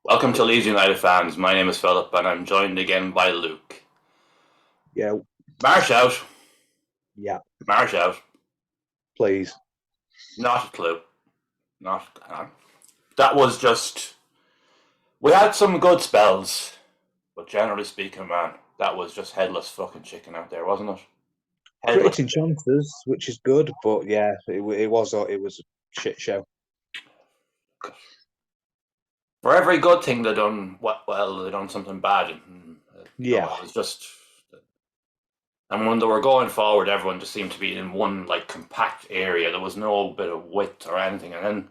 Welcome to Leeds United fans. My name is Philip, and I'm joined again by Luke. Yeah, Marsh out. yeah, Marsh out. please. Not a clue. Not. That was just. We had some good spells, but generally speaking, man, that was just headless fucking chicken out there, wasn't it? Headless. Creating chances, which is good, but yeah, it was a shit show. For every good thing they done well, they done something bad. And, Yeah, it was just. And when they were going forward, everyone just seemed to be in one like compact area. There was no bit of width or anything. And then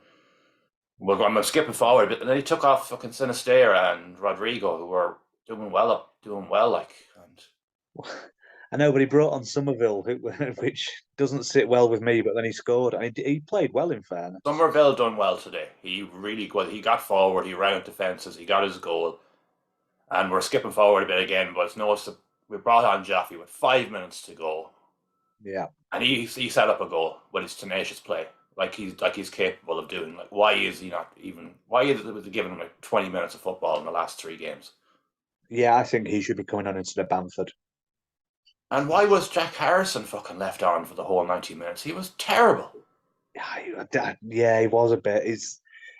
I'm skipping forward a bit, and then he took off fucking Sinistera and Rodrigo, who were doing well, like. And I know, but he brought on Somerville, which doesn't sit well with me. But then he scored, and he played well, in fairness. Somerville done well today. He really well. He got forward. He ran into fences. He got his goal, and we're skipping forward a bit again. But it's no, we brought on Jaffe with 5 minutes to go, Yeah, and he set up a goal with his tenacious play, like he's capable of doing. Like, why is he not even? Why is it giving him like 20 minutes of football in the last 3 games? yeah, I think he should be coming on instead of Bamford. And why was Jack Harrison fucking left on for the whole 90 minutes? He was terrible. Yeah, he was a bit.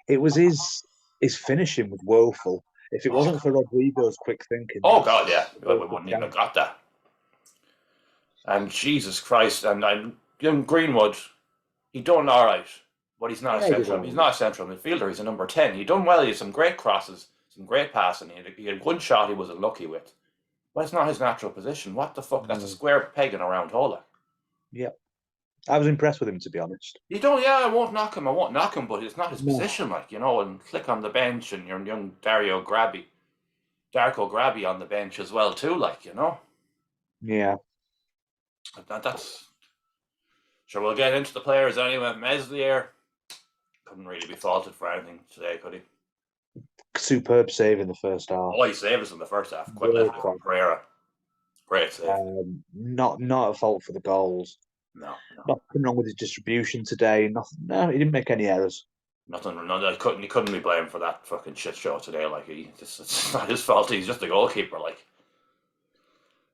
It was his finishing was woeful. If it wasn't Oh, for Rodrigo's quick thinking, oh that's God, yeah, we a wouldn't even have chance. got that. And Jesus Christ, and young Greenwood, he done all right, but he's not a Yeah, he did central. all He's right. not a central midfielder. He's a number 10. He done well. He had some great crosses, some great passing. He had one shot he was unlucky with, but it's not his natural position. What the fuck? That's a No. square peg in a round hole. Like. Yeah, I was impressed with him, to be honest. You don't. Yeah, I won't knock him. I won't knock him, but it's not his No. position. Like, and click on the bench, and your young Darko Grabby on the bench as well too. Like. Yeah. That's sure. We'll get into the players anyway. Meslier couldn't really be faulted for anything today, could he? Superb save in the first half. Oh, he saved us in the first half. Quite World literally from class. Pereira. Great save. Not a fault for the goals. No, no, Nothing wrong with his distribution today. Nothing. No, he didn't make any errors. nothing. No, he couldn't be blamed for that fucking shit show today. Like it's not his fault. He's just a goalkeeper. Like,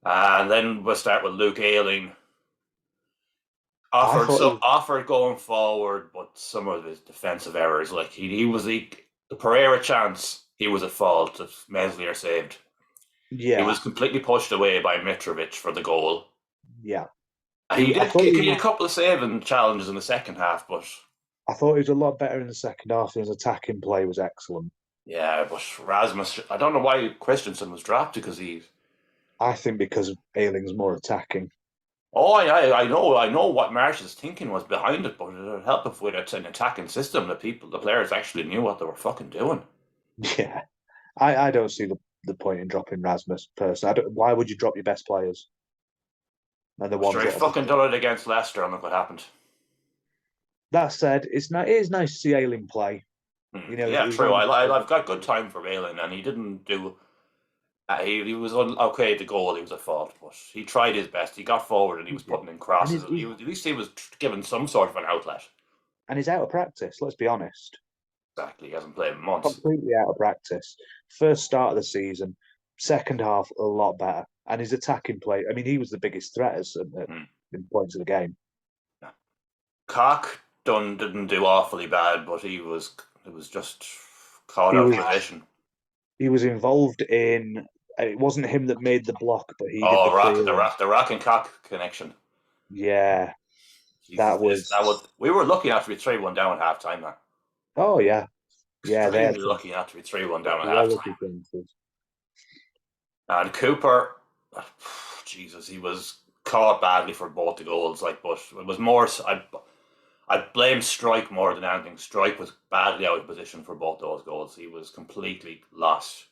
and then we'll start with Luke Ayling. I thought Offered going forward, but some of his defensive errors, like he was the Pereira chance, he was at fault that Meslier saved. He yeah, was completely pushed away by Mitrovic for the goal. yeah. He I did thought he had a couple of saving challenges in the second half, but he was a lot better in the second half. His attacking play was excellent. yeah, but Rasmus, I don't know why Christensen was dropped because he. I think because Ayling's more attacking. Oh, I know what Marsh's thinking was behind it, but it would help if with an attacking system. The players actually knew what they were fucking doing. Yeah, I don't see the point in dropping Rasmus personally. Why would you drop your best players and the ones Sure, he that are fucking done it against Leicester, and look what happened. That said, it is nice to see Ayling play. Yeah, He's true. only I've got good time for Valen, and he didn't do. He was okay at the goal. He was at fault, but he tried his best. He got forward and he was putting in and crosses. At least he was given some sort of an outlet. he's out of practice. Let's be honest, Exactly, he hasn't played in months. completely out of practice. First start of the season, second half a lot better, and his attacking play. I mean, he was the biggest threat Hmm. in points of the game. Yeah. Cock didn't do awfully bad, but it was just caught He out was of position. he was involved in. It wasn't him that made the block, but he did the Oh, clearing. the rock and cock connection. Yeah, Jesus, that that was. was we were lucky not to be 3-1 down at half time, man. Oh yeah, yeah. They had Extremely some lucky not to be 3-1 down at half quality time. chances. And Cooper, Jesus, he was caught badly for both the goals. Like, but it was more. I blame Strike more than anything. Strike was badly out of position for both those goals. He was completely lost.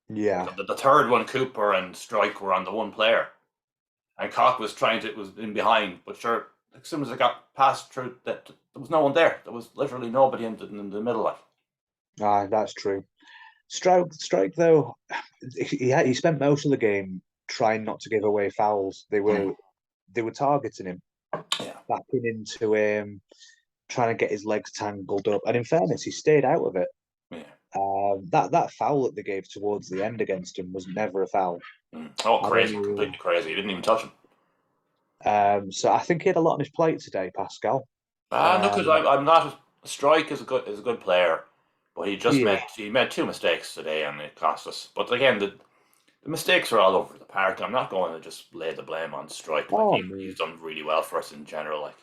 Yeah, The third one, Cooper and Strike were on the one player, and Cock was trying to. It was in behind, but sure, as soon as it got passed through, that there was no one there. There was literally nobody in the middle. Like, that's true. Strike though, he spent most of the game trying not to give away fouls. They were targeting him, yeah, backing into him, trying to get his legs tangled up. And in fairness, he stayed out of it. yeah. That foul that they gave towards the end against him was never a foul. Oh, I don't crazy! know. Completely crazy. He didn't even touch him. So I think he had a lot on his plate today, Pascal. Ah, no, because Um, I'm not. Strike is a good player, but yeah, he made two mistakes today, and it cost us. But again, the mistakes are all over the park. I'm not going to just lay the blame on Strike. Like oh no, he's done really well for us in general. Like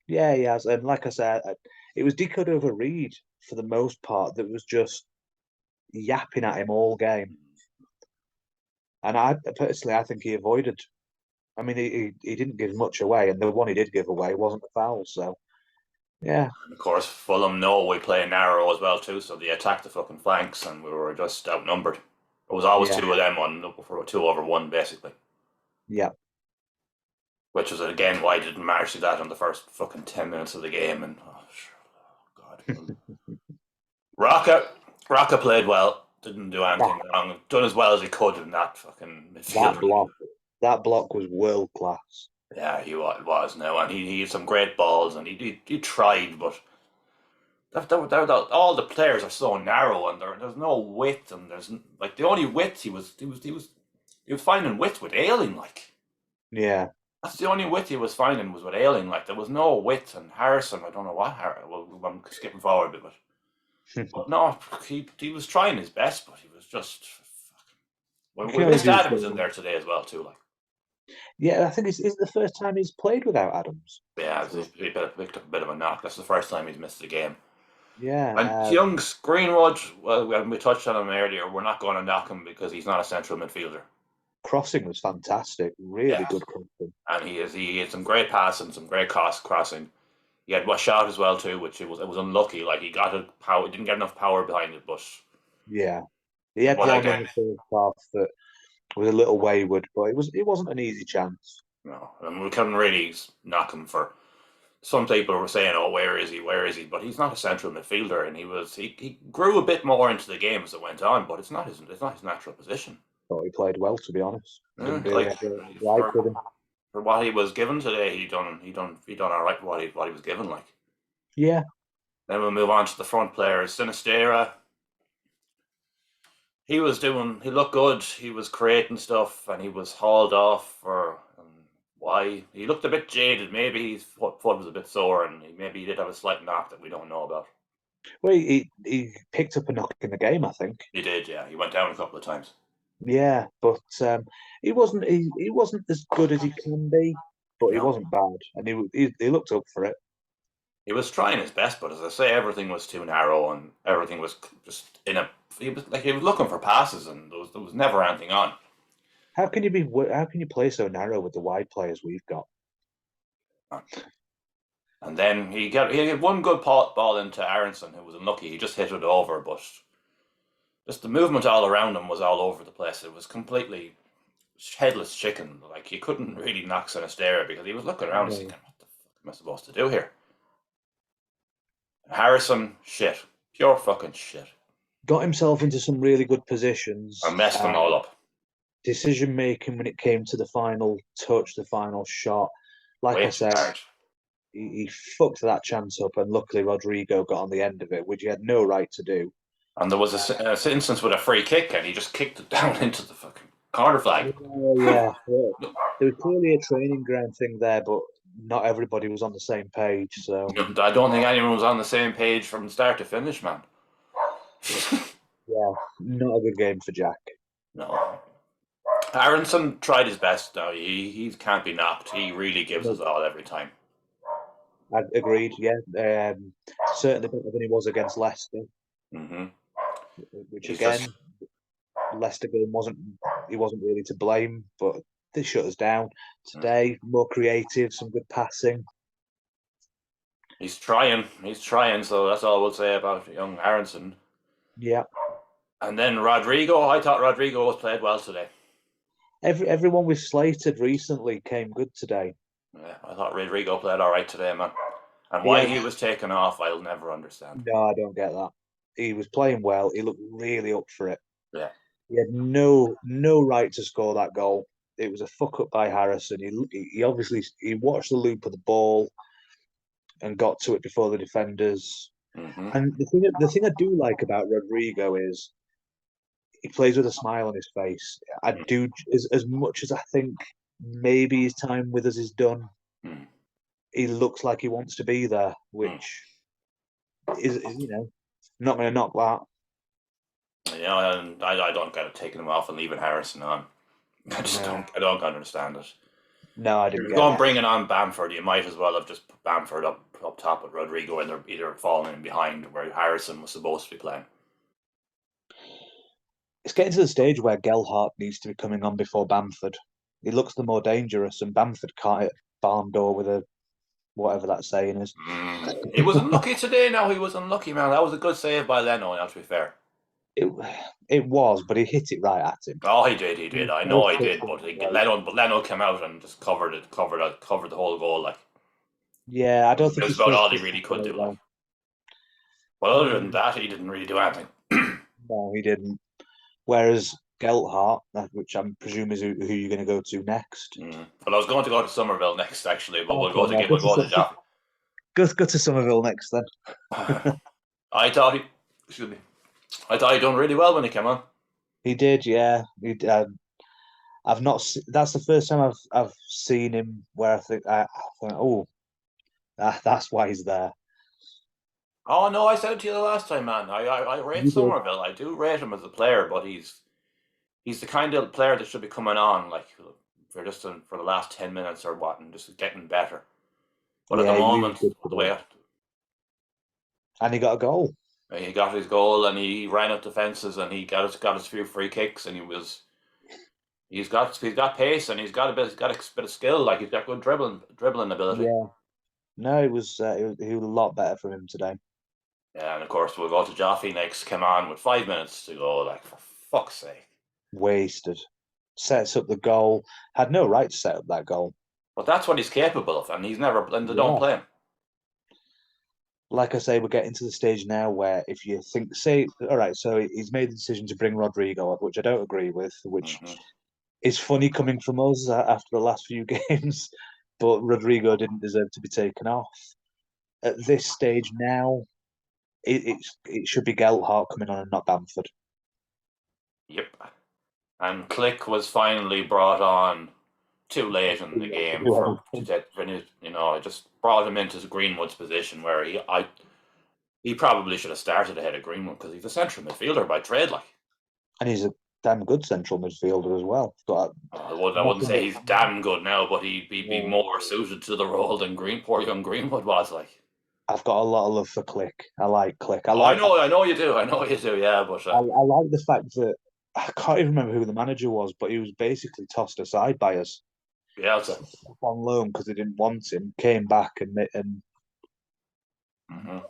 yeah, he has. And like I said, it was Deco over Reed for the most part that was just yapping at him all game. And I personally, I think he avoided. I mean, he didn't give much away, and the one he did give away wasn't a foul. So yeah, and of course, Fulham know we play narrow as well too, so they attacked the fucking flanks, and we were just outnumbered. It was always yeah, two of them on for 2-over-1 basically, yeah. which was again why I didn't manage to do that in the first fucking 10 minutes of the game. And oh, God, Raka Raka played well, didn't do That anything wrong, done as well as he could in that fucking that midfield. block, that block was world class. Yeah, he was now, and he had some great balls, and he tried, but all the players are so narrow, and there's no width, and there's like the only width he was finding width with Ailing, like Yeah, that's the only width he was finding was with Ailing, like there was no width, and Harrison, I don't know what well, I'm skipping forward a bit, but no, he was trying his best, but he was just. Well, you we can only missed do Adams so. in there today as well too, like. Yeah, I think it's the first time he's played without Adams. Yeah, picked up a bit of a knock. That's the first time he's missed a game. And Yeah, Young's Greenwood, well, we touched on him earlier. We're not going to knock him because he's not a central midfielder. crossing was fantastic. Really Yeah, good crossing. and he had some great passing, some great crossing. He had one shot as well too, which it was unlucky. Like he got a power, didn't get enough power behind it, Yeah, he had but one in again, the first half that was a little wayward, but it wasn't an easy chance. no, and we couldn't really knock him for. Some people were saying, "Oh, where is he? Where is he?" But he's not a central midfielder, and he grew a bit more into the game as it went on. But it's not his natural position. Thought he played well, to be honest. Didn't really Like have a gripe for with him. for what he was given today, he done all right for what he was given. Like Yeah, then we'll move on to the front players. Sinistera, he looked good. He was creating stuff, and he was hauled off for why he looked a bit jaded. Maybe his foot was a bit sore, and maybe he did have a slight knock that we don't know about. well, he picked up a knock in the game, I think. He did, yeah. He went down a couple of times. Yeah, but he wasn't as good as he can be, but he No, wasn't bad, and he looked up for it. he was trying his best, but as I say, everything was too narrow, and everything was just in a. He was looking for passes, and there was never anything on. How can you play so narrow with the wide players we've got? And then he had one good ball into Aronson, who was unlucky. He just hit it over, but just the movement all around him was all over the place. It was completely headless chicken. Like you couldn't really knock Sinistera because he was looking around and No. thinking, "What the fuck am I supposed to do here?" Harrison, shit, pure fucking shit. Got himself into some really good I positions. messed them all up. Decision making when it came to the final touch, the final shot. Like Way I too said, hard. he fucked that chance up, and luckily Rodrigo got on the end of it, which he had no right to do. And there was a instance with a free kick, and he just kicked it down into the fucking corner flag. Oh yeah, well, there was clearly a training ground thing there, but not everybody was on the same page. So I don't think anyone was on the same page from start to finish, man. yeah, not a good game for Jack. No. Aronson tried his best. Now he can't be knocked. He really gives No, us all every time. I agreed. Yeah, certainly better than he was against Leicester, Hmm which He's just again, Leicester game he wasn't really to blame, but they shut us down today. More creative, some good passing. he's trying. He's trying. So that's all we'll say about young Aronson. Yeah, And then Rodrigo. I thought Rodrigo was played well today. everyone we've slated recently came good today. Yeah, I thought Rodrigo played all right today, man. And He why had he was taken off, I'll never understand. no, I don't get that. He was playing well. He looked really up for it. Yeah, He had no right to score that goal. It was a fuck up by Harrison. He obviously he watched the loop of the ball and got to it before the defenders. Hmm. And the thing I do like about Rodrigo is he plays with a smile on his face. I do as much as I think maybe his time with us is done. Mm-hmm. He looks like he wants to be there, which is not going to knock that. And I don't get it taking him off and leaving Harrison on. I just No, don't. I don't understand it. no, I If didn't you're get going it. bringing on Bamford, you might as well have just put Bamford up top with Rodrigo, and they're either falling in behind where Harrison was supposed to be playing. It's getting to the stage where Gelhardt needs to be coming on before Bamford. He looks the more dangerous, and Bamford can't hit barn door with a whatever that saying is. He was unlucky today. Now he was unlucky, man. That was a good save by Leno. Now, to be fair. It it was, but he hit it right at him. Oh, he did. He did. I know Both he touched did. him But in the way. Leno came out and just covered the whole goal. Like Yeah, I don't it think was his about first all he touch really was could great do. Like, though. but other than Mm, that, he didn't really do anything. no, he didn't. Whereas Gelhardt, which I'm presuming is who you're going to go to next. But I was going to go to Somerville next, actually. But Okay, no, we'll go to Jaffa. go to Somerville next then. I thought he, excuse me, I thought he done really well when he came on. He did, yeah. I've not. That's the first time I've seen him where I think, oh, that's why he's there. Oh no, I said it to you the last time, man. I rate You did. Somerville. I do rate him as a player, but he's the kind of player that should be coming on like for the last 10 minutes or what, and just getting better. But at the Yeah, he was moment, good the way today, and he got a goal. he got his goal and he ran up the fences and he got his few free kicks and he's got pace and he's got a bit of skill. Like he's got good dribbling ability. Yeah, no, he was a lot better for him today. Yeah, and of course we'll go to Jaffe next. Come on with 5 minutes to go. Like for fuck's sake. Wasted. Sets up the goal. Had no right to set up that goal. But that's what he's capable of, and they don't Yeah. play him. Like I say, we're getting to the stage now where if you think, say, all right, so he's made the decision to bring Rodrigo up, which I don't agree with, which Hmm. is funny coming from us after the last few games, but Rodrigo didn't deserve to be taken off. At this stage now, it should be Gelhardt coming on and not Bamford. Yep. And Click was finally brought on too late in the To game do anything. I just brought him into Greenwood's position where he probably should have started ahead of Greenwood because he's a central midfielder by trade. Like And he's a damn good central midfielder as well. But I wouldn't nothing say but he's damn good now, but he'd be no, more suited to the role than poor young Greenwood was. Like I've got a lot of love for Click. I like Click. oh, I know you do, I know you do. Yeah, but I like the fact that I can't even remember who the manager was, but he was basically tossed aside by us yeah, it's a, on loan because they didn't want him. Came back and mhm.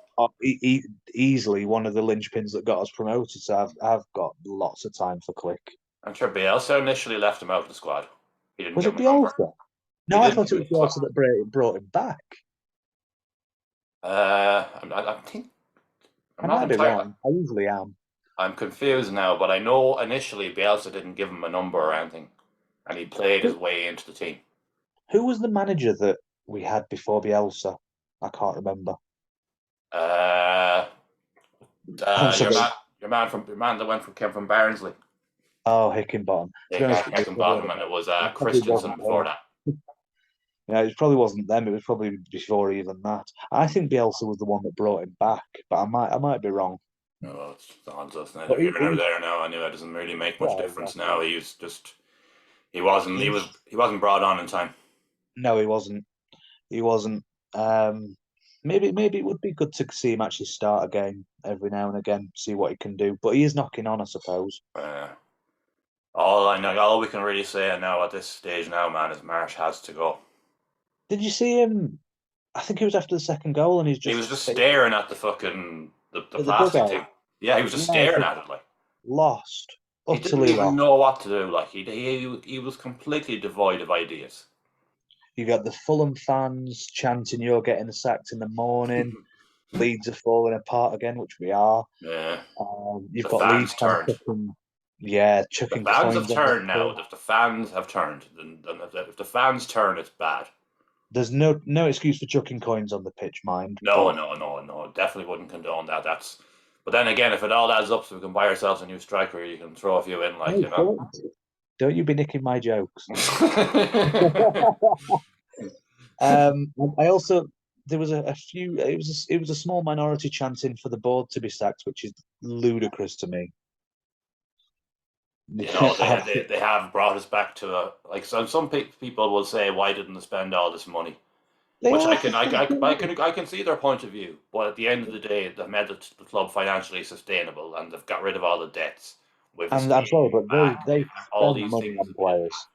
easily one of the linchpins that got us promoted. So I've got lots of time for Click. I'm sure Bielsa initially left him out of the squad. He didn't Was give it him a number. Bielsa? He No, I didn't thought give it him was a number. Bielsa that brought him back. I think I'm I not might be entirely. wrong. I usually am. I'm confused now, but I know initially Bielsa didn't give him a number or anything, and he played his Who, way into the team. who was the manager that we had before Bielsa? I can't remember. Uh, I'm so good. your man that came from Barnsley. Oh, Hickenbottom. To be honest, Heckenbottom, and it was it probably Christensen wasn't before him. that. Yeah, it probably wasn't them. It was probably before even that. I think Bielsa was the one that brought him back, but I might be wrong. No, it's But neither here nor there now. Anyway, it doesn't really make much yeah, difference exactly. now. He wasn't brought on in time. No, he wasn't. He wasn't. Um, maybe it would be good to see him actually start a game every now and again, see what he can do. But he is knocking on, I suppose. Uh, all we can really say now at this stage now, man, is Marsh has to go. Did you see him? I think it was after the second goal, and he's He was just just basically staring at the fucking the at the plastic dugout. thing. Yeah, he was just Yeah, staring just at it like lost, he didn't utterly even lost. know what to do. Like he was completely devoid of ideas. You got the Fulham fans chanting, "You're getting sacked in the morning." Leeds are falling apart again, which we are. Yeah, You've the got Leeds fans fans turned. chucking, yeah, The chucking fans have coins on the turned now. pitch. If the fans have turned, then if the fans turn, it's bad. There's no excuse for chucking coins on the pitch, mind. No, But no, no, no. Definitely wouldn't condone that. But then again, if it all adds up, so we can buy ourselves a new striker, you can throw a few in, like no, you know. don't you be nicking my jokes. Yeah, I also there was a few. It was a small minority chanting for the board to be sacked, which is ludicrous to me. you know, I, they have brought us back to a like some people will say, why didn't they spend all this money? they Which are fucking doing it. I can see their point of view, but at the end of the day, they've made the club financially sustainable and they've got rid of all the debts. With the And I'm sorry, stadium but back, they all spent these money things on that we didn't players.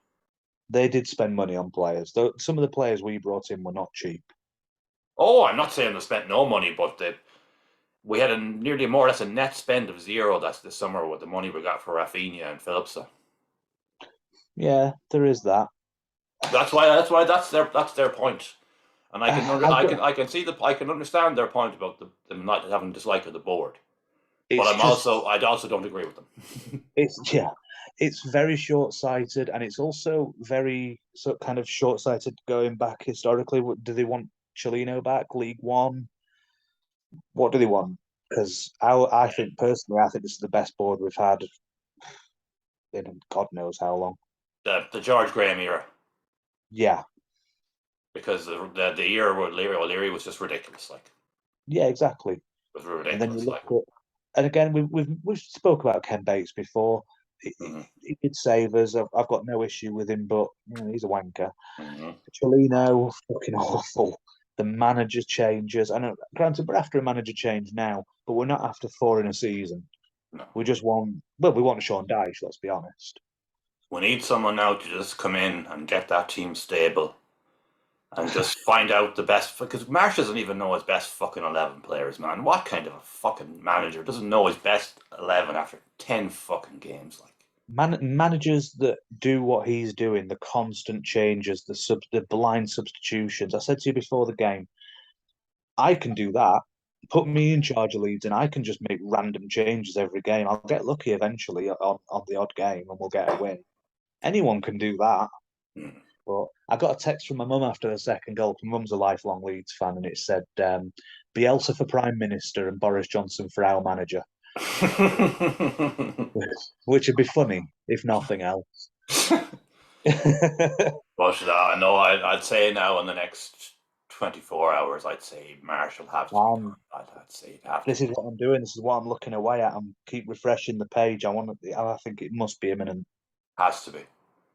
They did spend money on players. Though some of the players we brought in were not cheap. Oh, I'm not saying they spent no money, but we had a nearly more or less a net spend of zero that's this summer with the money we got for Rafinha and Phillips. Yeah, there is that. That's their point. And I've got. I can understand their point about them not having dislike of the board. But It's just. I also don't agree with them. It's yeah. It's very short-sighted, and it's also very kind of short-sighted going back historically. What do they want Chelino back? League One? What do they want? Because I think personally, I think this is the best board we've had in God knows how long. The George Graham era, Yeah, because the era with O'Leary was just ridiculous. Like yeah, exactly. it was And then you ridiculous. look Like at, and again, we've spoke about Ken Bates before. hmm He did save us. I've got no issue with him, but he's a wanker. hmm Chelino, fucking awful. The manager changes. I know, granted, we're after a manager change now, but we're not after four in a season. no, We just want, well, we want Sean Dyche, let's be honest. we need someone now to just come in and get that team stable and just find out the best. Because Marsh doesn't even know his best fucking 11 players, man. What kind of a fucking manager doesn't know his best 11 after 10 fucking games? Like, Managers that do what he's doing, the constant changes, the blind substitutions. I said to you before the game, I can do that. Put me in charge of Leeds, and I can just make random changes every game. I'll get lucky eventually on the odd game, and we'll get a win. Anyone can do that. mm. But I got a text from my mum after the second goal. My mum's a lifelong Leeds fan, and it said Bielsa for Prime Minister and Boris Johnson for our manager, which would be funny if nothing else. But I know I'd say now in the next 24 hours, I'd say Marshall have to be um, done. I'd say it'd have to this be is done. what I'm doing. This is what I'm looking away at. I'm keep refreshing the page. I think it must be imminent. Has to be.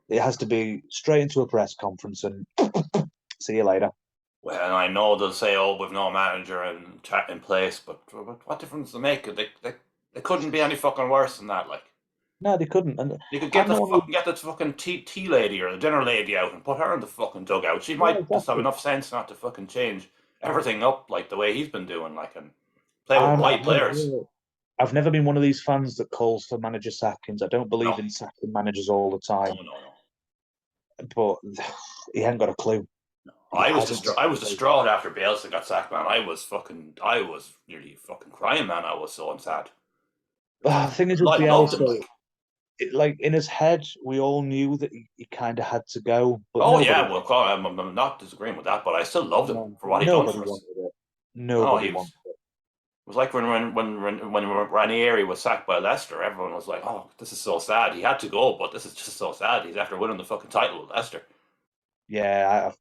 It has to be straight into a press conference and see you later. Well, I know they'll say, "Oh, we've no manager in place," but what difference does it make? They couldn't be any fucking worse than that. Like No, they couldn't. And you could I'm the one who, get the fucking tea lady or the dinner lady out and put her in the fucking dugout. She yeah, might just have exactly. enough sense not to fucking change everything up like the way he's been doing, like and play with I'm, right players. I've never been one of these fans that calls for manager sackings. I don't No, believe in sacking managers all the no, time, no, no. but he ain't got a clue. He hasn't got I a was clue. distraught after Bielsa got sacked, man. I was nearly fucking crying, man. I was so sad. It's like The thing is with loved him, Bielsa, like. like in his head, we all knew that he kind of had to go, but Oh nobody yeah, well, wanted. I'm not disagreeing with that, but I still loved him No, for what he done nobody for us. wanted it. Oh, Nobody he was. wanted it. It was like when Ranieri was sacked by Leicester, everyone was like, "Oh, this is so sad. He had to go, but this is just so sad. He's after winning the fucking title with Leicester." Yeah.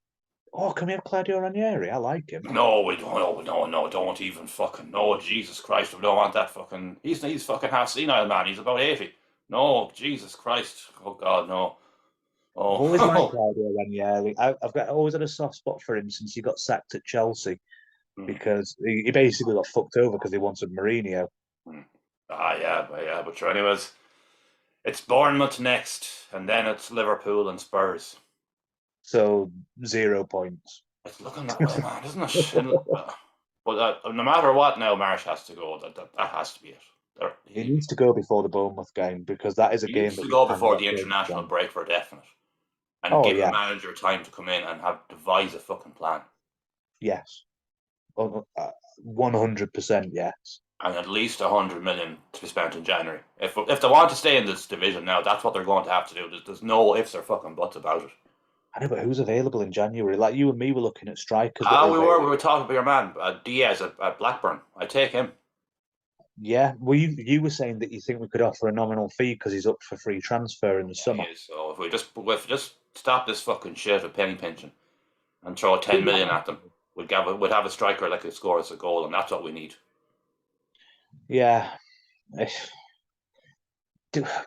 Oh, can we have Claudio Ranieri? I like him. No, we don't. No, no, no, don't even fucking. No, Jesus Christ, we don't want that fucking. He's fucking half senile, man. He's about 80. No, Jesus Christ. Oh God, no. I've always liked Oh, Claudio Ranieri. I've got always had a soft spot for him since he got sacked at Chelsea Hmm, because he basically got fucked over because he wanted Mourinho. hmm. But sure. Anyways, it's Bournemouth next, and then it's Liverpool and Spurs. So 0 points. It's looking that way, man, isn't it? But no matter what, now Marsh has to go. That has to be it. He needs to go before the Bournemouth game because that is a He game needs that to we go before cannot the go international from. break for definite, and Oh give the yeah, manager time to come in and have devise a fucking plan, yes, 100% yes. and at least 100 million to be spent in January. If they want to stay in this division now, that's what they're going to have to do. There's no ifs or fucking buts about it. I know, but who's available in January? Like you and me were looking at strikers that Ah, are we available. were talking about your man Diaz at Blackburn. I take him. Yeah, well, you were saying that you think we could offer a nominal fee because he's up for free transfer in the Yeah, he summer. is. So if we just stop this fucking shit of penny pinching and throw 10 million at them, we'd have a striker that could score us a goal, and that's what we need. Yeah.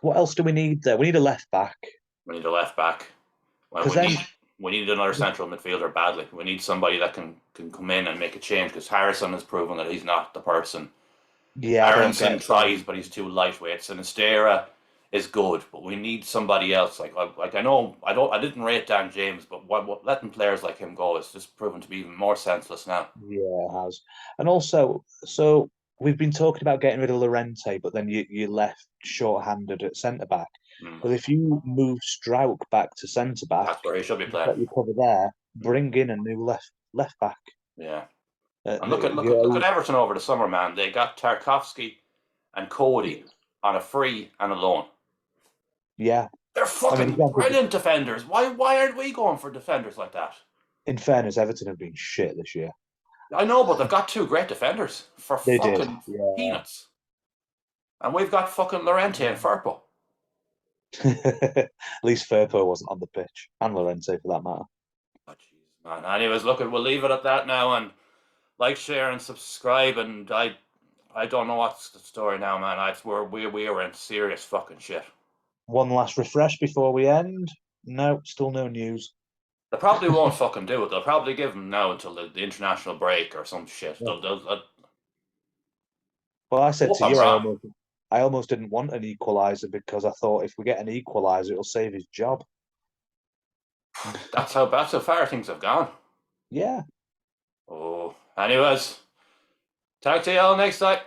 What else do we need there? We need a left back We need a left back. Well, because we then, need we need another central midfielder badly. We need somebody that can come in and make a change because Harrison has proven that he's not the person. yeah, I don't Aronson get. tries, but he's too lightweight. Sinistera is good, but we need somebody else. Like I know I didn't rate Dan James, but what letting players like him go is just proven to be even more senseless now. Yeah, it has. And also, so we've been talking about getting rid of Lorente, but then you left short-handed at centre back. Mm, Well, if you move Struijk back to centre back, that's where he should be you've playing. got your cover there. Mm, Bring in a new left back. yeah, and look at Yeah, Everton over the summer, man. They got Tarkovsky and Cody on a free and a loan. yeah. They're I mean, fucking brilliant defenders. Why aren't we going for defenders like that? in fairness, Everton have been shit this year. I know, but they've got two great defenders for They did. fucking Yeah. peanuts. And we've got fucking Lorente and Firpo. At least Firpo wasn't on the pitch, and Lorente for that matter. Oh, jeez, man. Anyways, look, we'll leave it at that now. And like, share, and subscribe. And I don't know what's the story now, man. We were in serious fucking shit. One last refresh before we end. No, still no news. They probably won't fucking do it. They'll probably give them now until the international break or some shit. Yeah. I Well, I said hope to I'm you, wrong. I almost didn't want an equaliser because I thought if we get an equaliser, it'll save his job. That's how far things have gone. Yeah. Oh, anyways, talk to you all next time.